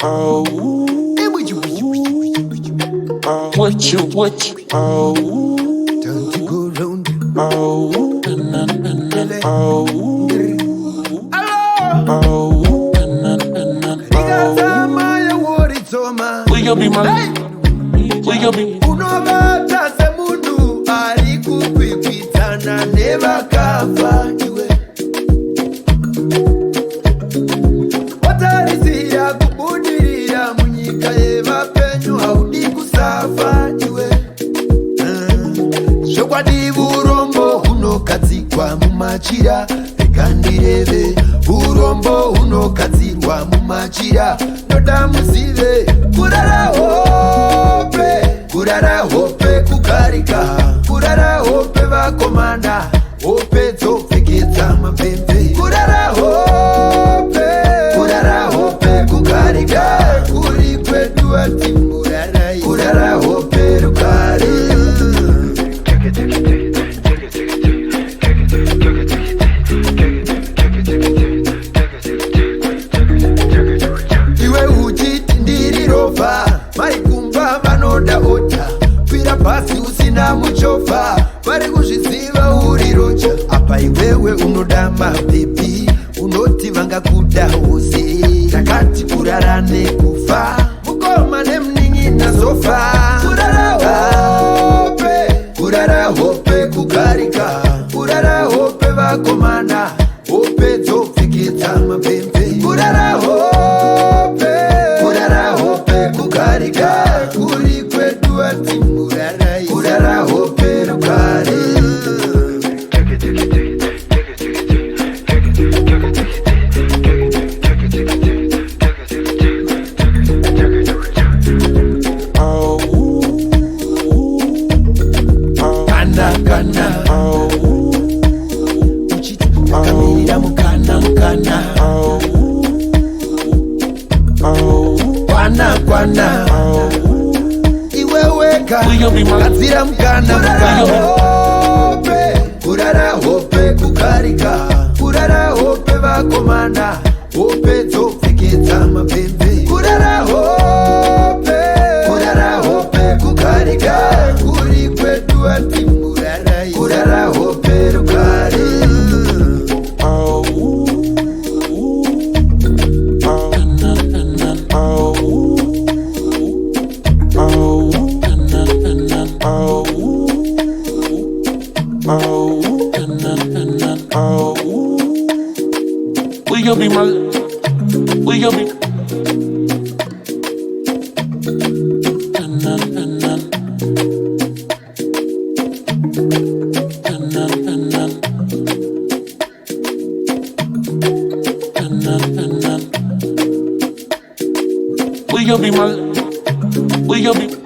Oh, what you, oh, Don't you go round. oh, oh, will you be my, will you be, Unobata se mundu alikukwipitana neva kafa niwe watarisia kubudirira munyika yeva penyu haudi kusafa niwe shokwadi burombo unokadzikwa mumachira rekandireve burombo unokadzirwa mumachira noda muzive kurara hope kukarika kurara hope vakomanda hope dzopfekedza mapembe kurara hope kukarika kuri kwedu ati murarai kurara hope rukare iwe uchiti ndiri rova marikumba vanoda ota kwira pasi usina muchovha vari kuzviziva uri rocha apa iwewe unoda mabhebhi unoti vangakuda hose takati kurara nekufa mukoma nemunin'ina zofa kurara hope kukarika kurara hope vakomana hope dzopfekedza mapembe kurara hope kukarika kuri kwedu ati murarai kurara hope rukare kana uchiti kamirira mukana kwana iwe wega gadzira mukana kurara hope kukarika kurara hope vakomana hope dzopfekedza mapembe kurara hope kukarika kuri kwedu ati murarai kurara hope rukare will you be my, will you be, will you be my, will you be